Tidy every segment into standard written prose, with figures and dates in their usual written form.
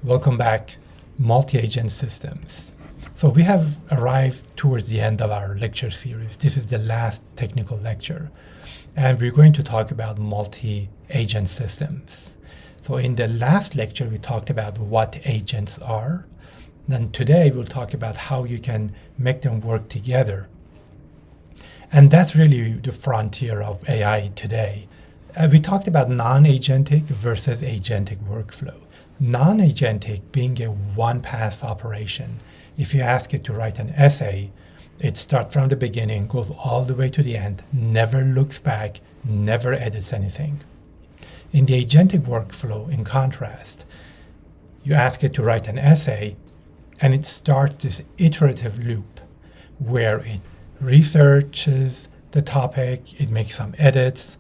Welcome back, multi-agent systems. So we have arrived towards the end of our lecture series. This is the last technical lecture, and we're going to talk about multi-agent systems. So in the last lecture, we talked about what agents are. Then today, we'll talk about how you can make them work together. And that's really the frontier of AI today. We talked about non-agentic versus agentic workflow. Non-agentic being a one-pass operation. If you ask it to write an essay, it starts from the beginning, goes all the way to the end, never looks back, never edits anything. In the agentic workflow, in contrast, you ask it to write an essay, and it starts this iterative loop where it researches the topic, it makes some edits,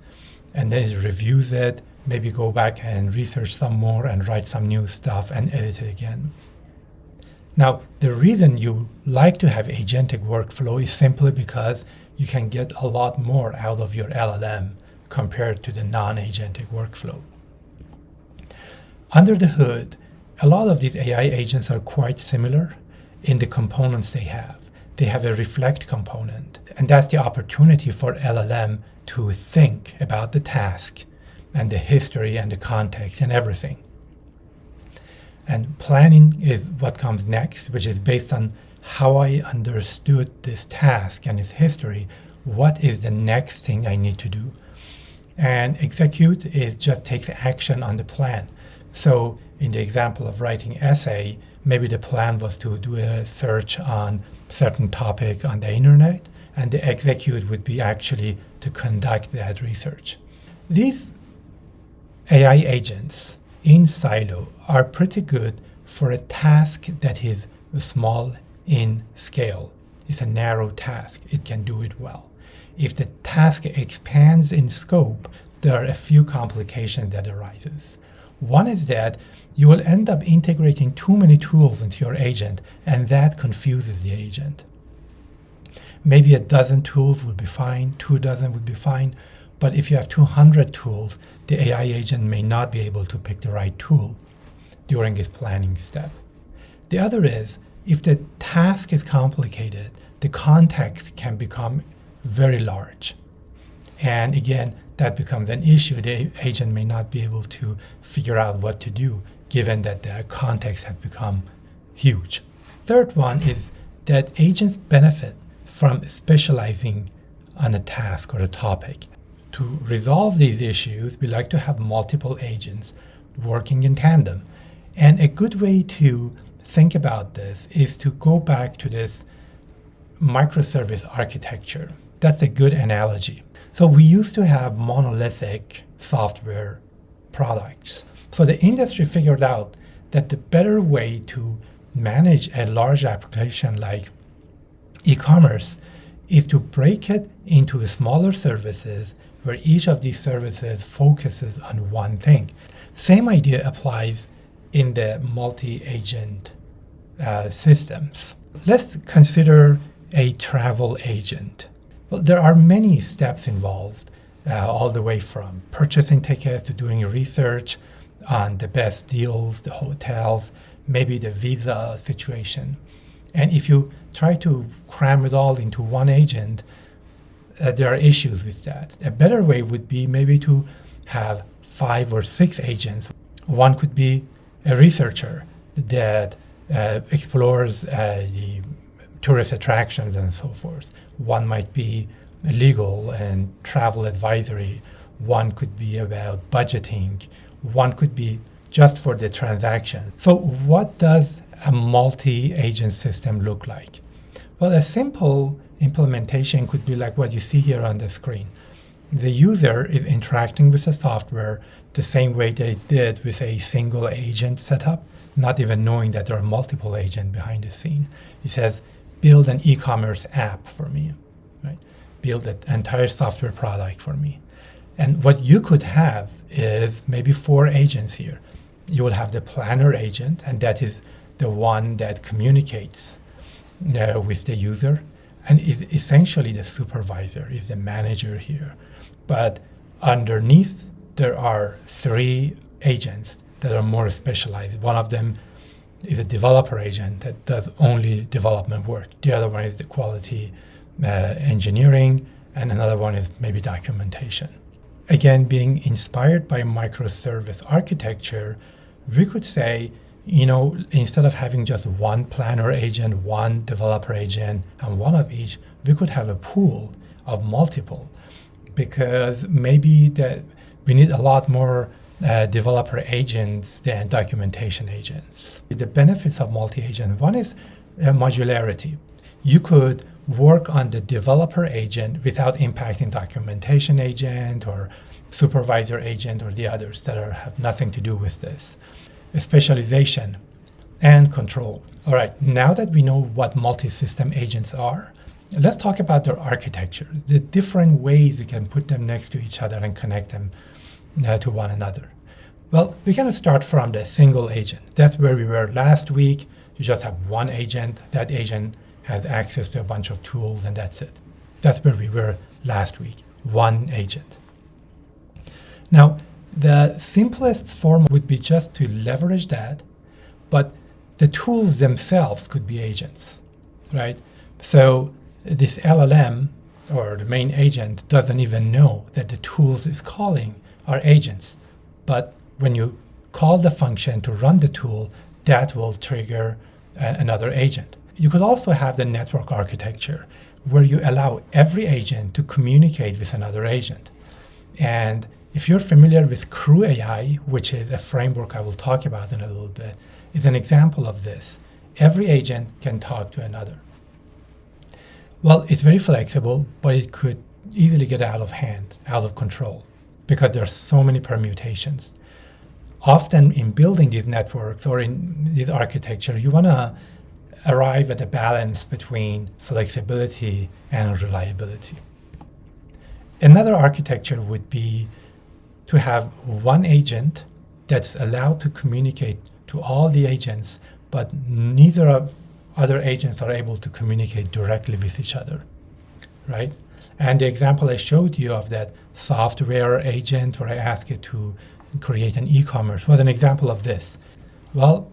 and then it reviews it, maybe go back and research some more and write some new stuff and edit it again. Now, the reason you like to have agentic workflow is simply because you can get a lot more out of your LLM compared to the non-agentic workflow. Under the hood, a lot of these AI agents are quite similar in the components they have. They have a reflect component, and that's the opportunity for LLM to think about the task and the history and the context and everything. And planning is what comes next, which is based on how I understood this task and its history. What is the next thing I need to do? And execute is just takes action on the plan. So in the example of writing essay, maybe the plan was to do a search on certain topic on the internet, and the execute would be actually to conduct that research. These AI agents in Silo are pretty good for a task that is small in scale. It's a narrow task. It can do it well. If the task expands in scope, there are a few complications that arises. One is that you will end up integrating too many tools into your agent, and that confuses the agent. Maybe a dozen tools would be fine, 2 dozen would be fine, but if you have 200 tools, the AI agent may not be able to pick the right tool during its planning step. The other is, if the task is complicated, the context can become very large. And again, that becomes an issue. The agent may not be able to figure out what to do, given that the context has become huge. Third one is that agents benefit from specializing on a task or a topic. To resolve these issues, we like to have multiple agents working in tandem. And a good way to think about this is to go back to this microservice architecture. That's a good analogy. So we used to have monolithic software products. So the industry figured out that the better way to manage a large application like e-commerce is to break it into smaller services where each of these services focuses on one thing. Same idea applies in the multi-agent systems. Let's consider a travel agent. Well, there are many steps involved, all the way from purchasing tickets to doing research on the best deals, the hotels, maybe the visa situation. And if you try to cram it all into one agent, there are issues with that. A better way would be maybe to have 5 or 6 agents. One could be a researcher that explores the tourist attractions and so forth. One might be legal and travel advisory. One could be about budgeting. One could be just for the transaction. So what does a multi-agent system look like? Well, a simple implementation could be like what you see here on the screen. The user is interacting with the software the same way they did with a single agent setup, not even knowing that there are multiple agents behind the scene. It says, build an e-commerce app for me, right? Build an entire software product for me. And what you could have is maybe 4 agents here. You will have the planner agent, and that is the one that communicates with the user and is essentially the supervisor, is the manager here. But underneath, there are 3 agents that are more specialized. One of them is a developer agent that does only development work. The other one is the quality engineering, and another one is maybe documentation. Again, being inspired by microservice architecture, we could say, instead of having just one planner agent, one developer agent, and one of each, we could have a pool of multiple, because maybe that we need a lot more developer agents than documentation agents. The benefits of multi-agent, one is modularity. You could work on the developer agent without impacting documentation agent or supervisor agent or the others that have nothing to do with this. Specialization and control. All right, now that we know what multi-system agents are, let's talk about their architecture, the different ways you can put them next to each other and connect them to one another. Well, we're going to start from the single agent. That's where we were last week. You just have one agent. That agent has access to a bunch of tools, and that's it. That's where we were last week, one agent. Now, the simplest form would be just to leverage that, but the tools themselves could be agents, right? So this LLM or the main agent doesn't even know that the tools it's calling are agents. But when you call the function to run the tool, that will trigger another agent. You could also have the network architecture where you allow every agent to communicate with another agent. And if you're familiar with Crew AI, which is a framework I will talk about in a little bit, is an example of this. Every agent can talk to another. Well, it's very flexible, but it could easily get out of hand, out of control, because there are so many permutations. Often in building these networks or in this architecture, you want to arrive at a balance between flexibility and reliability. Another architecture would be to have one agent that's allowed to communicate to all the agents, but neither of other agents are able to communicate directly with each other, right? And the example I showed you of that software agent where I asked it to create an e-commerce was an example of this. Well,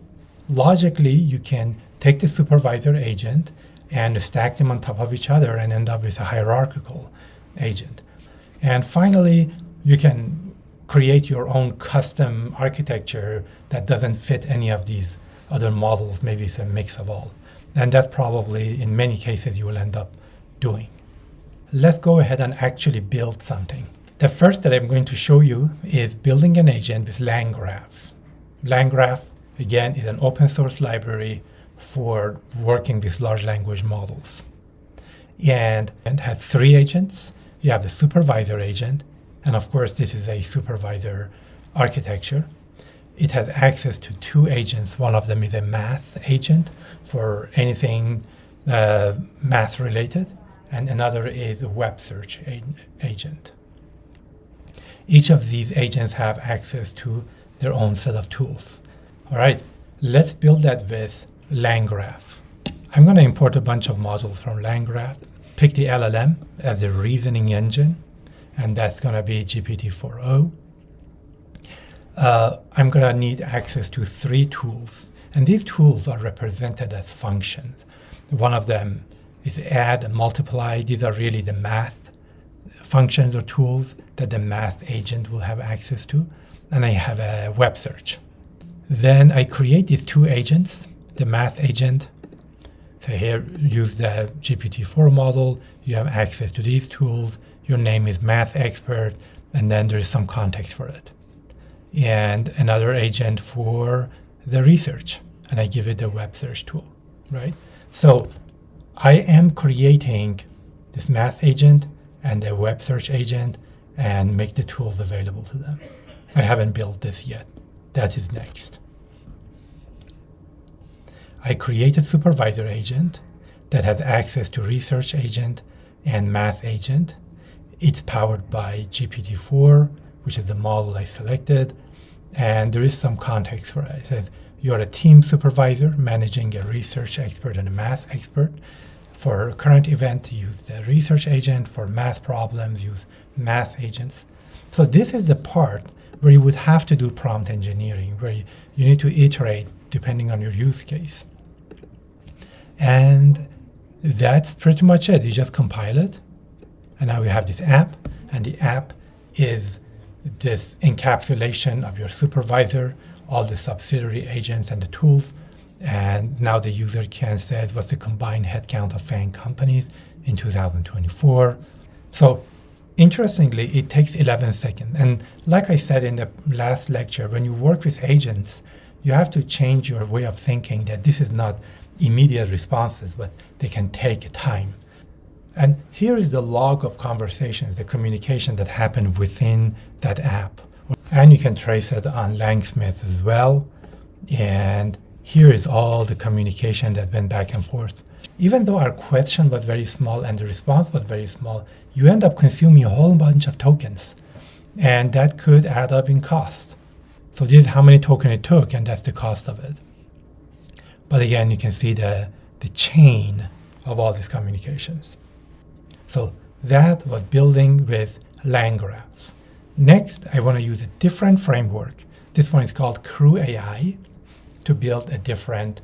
logically, you can take the supervisor agent and stack them on top of each other and end up with a hierarchical agent. And finally, you can create your own custom architecture that doesn't fit any of these other models. Maybe it's a mix of all. And that's probably, in many cases, you will end up doing. Let's go ahead and actually build something. The first that I'm going to show you is building an agent with LangGraph. LangGraph, again, is an open source library for working with large language models. And it has three agents. You have the supervisor agent, and of course, this is a supervisor architecture. It has access to two agents. One of them is a math agent for anything math related, and another is a web search agent. Each of these agents have access to their own set of tools. All right, let's build that with LangGraph. I'm going to import a bunch of modules from LangGraph, pick the LLM as a reasoning engine, and that's going to be GPT-4o. I'm going to need access to three tools, and these tools are represented as functions. One of them is add and multiply. These are really the math functions or tools that the math agent will have access to. And I have a web search. Then I create these two agents, the math agent. So here, use the GPT-4 model. You have access to these tools. Your name is math expert, and then there is some context for it. And another agent for the research, and I give it the web search tool, right? So I am creating this math agent and the web search agent and make the tools available to them. I haven't built this yet. That is next. I create a supervisor agent that has access to research agent and math agent. It's powered by GPT-4, which is the model I selected. And there is some context for it. It says, you're a team supervisor managing a research expert and a math expert. For current event, use the research agent. For math problems, use math agents. So this is the part where you would have to do prompt engineering, where you need to iterate depending on your use case. And that's pretty much it. You just compile it, and now you have this app, and the app is this encapsulation of your supervisor, all the subsidiary agents and the tools, and now the user can say what's the combined headcount of FAANG companies in 2024. So interestingly, it takes 11 seconds. And like I said in the last lecture, when you work with agents, you have to change your way of thinking that this is not immediate responses, but they can take time. And here is the log of conversations, the communication that happened within that app. And you can trace it on Langsmith as well. And here is all the communication that went back and forth. Even though our question was very small and the response was very small, you end up consuming a whole bunch of tokens. And that could add up in cost. So this is how many tokens it took, and that's the cost of it. But again, you can see the chain of all these communications. So that was building with LangGraph. Next, I want to use a different framework. This one is called CrewAI to build a different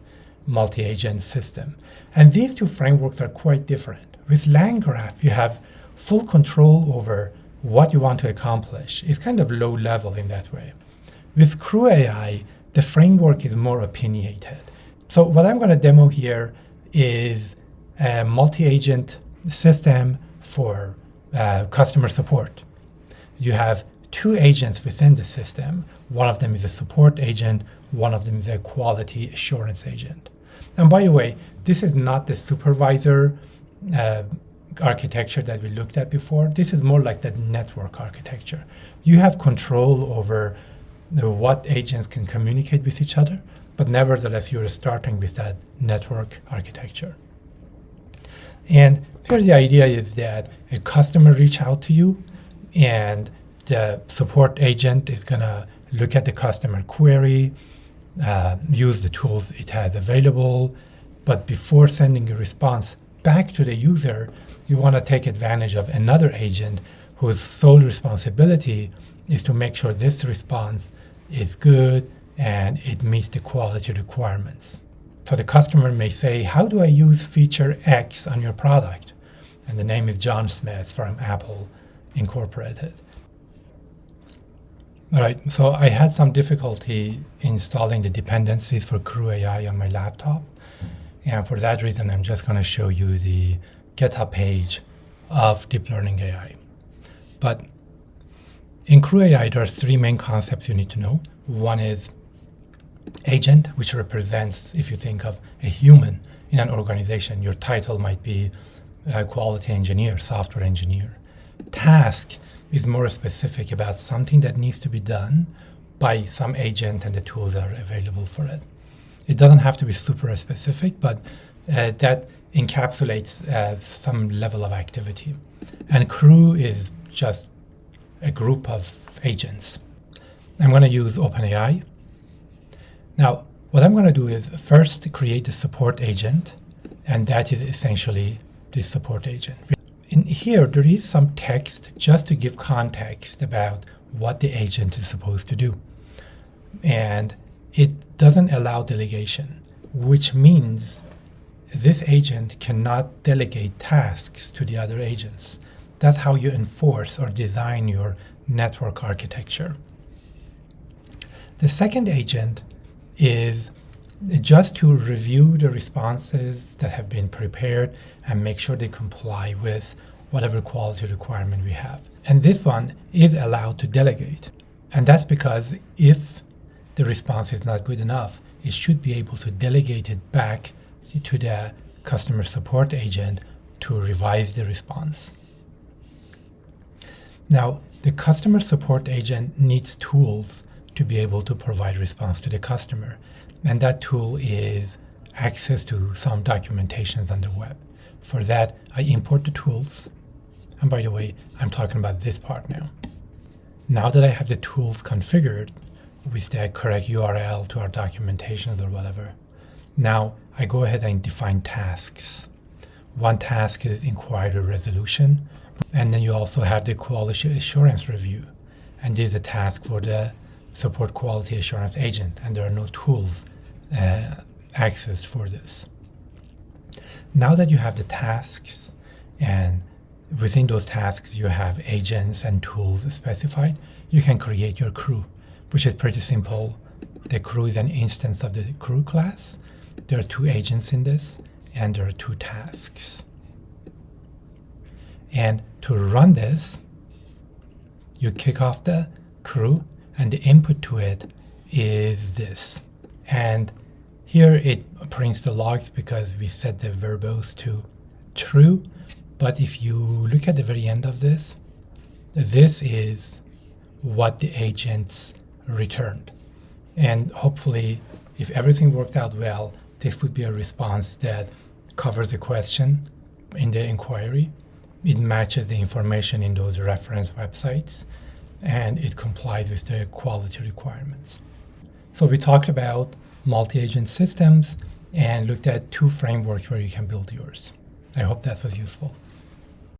multi-agent system. And these two frameworks are quite different. With LangGraph, you have full control over what you want to accomplish. It's kind of low level in that way. With CrewAI, the framework is more opinionated. So what I'm going to demo here is a multi-agent system for customer support. You have two agents within the system. One of them is a support agent, one of them is a quality assurance agent. And by the way, this is not the supervisor architecture that we looked at before. This is more like the network architecture. You have control over what agents can communicate with each other, but nevertheless, you're starting with that network architecture. And here the idea is that a customer reach out to you, and the support agent is going to look at the customer query, use the tools it has available, but before sending a response back to the user, you want to take advantage of another agent whose sole responsibility is to make sure this response is good and it meets the quality requirements. So the customer may say, how do I use feature X on your product? And the name is John Smith from Apple Incorporated. All right, so I had some difficulty installing the dependencies for CrewAI on my laptop. And for that reason, I'm just going to show you the GitHub page of Deep Learning AI. But in CrewAI, there are three main concepts you need to know. One is agent, which represents, if you think of a human in an organization, your title might be quality engineer, software engineer. Task is more specific about something that needs to be done by some agent, and the tools are available for it. It doesn't have to be super specific, but that encapsulates some level of activity. And crew is just a group of agents. I'm going to use OpenAI. Now, what I'm going to do is first create a support agent, and that is essentially the support agent. In here, there is some text just to give context about what the agent is supposed to do. And it doesn't allow delegation, which means this agent cannot delegate tasks to the other agents. That's how you enforce or design your network architecture. The second agent is just to review the responses that have been prepared and make sure they comply with whatever quality requirement we have. And this one is allowed to delegate. And that's because if the response is not good enough, it should be able to delegate it back to the customer support agent to revise the response. Now, the customer support agent needs tools to be able to provide response to the customer. And that tool is access to some documentations on the web. For that, I import the tools. And by the way, I'm talking about this part now. Now that I have the tools configured with the correct URL to our documentations or whatever, now I go ahead and define tasks. One task is inquiry resolution, and then you also have the quality assurance review. and this is a task for the support quality assurance agent, and there are no tools accessed for this. Now that you have the tasks, and within those tasks you have agents and tools specified, you can create your crew, which is pretty simple. The crew is an instance of the crew class. There are 2 agents in this, and there are 2 tasks. And to run this, you kick off the crew, and the input to it is this. And here it prints the logs because we set the verbose to true. But if you look at the very end of this, this is what the agents returned. And hopefully, if everything worked out well, this would be a response that covers the question in the inquiry. It matches the information in those reference websites, and it complies with the quality requirements. So we talked about multi-agent systems and looked at 2 frameworks where you can build yours. I hope that was useful.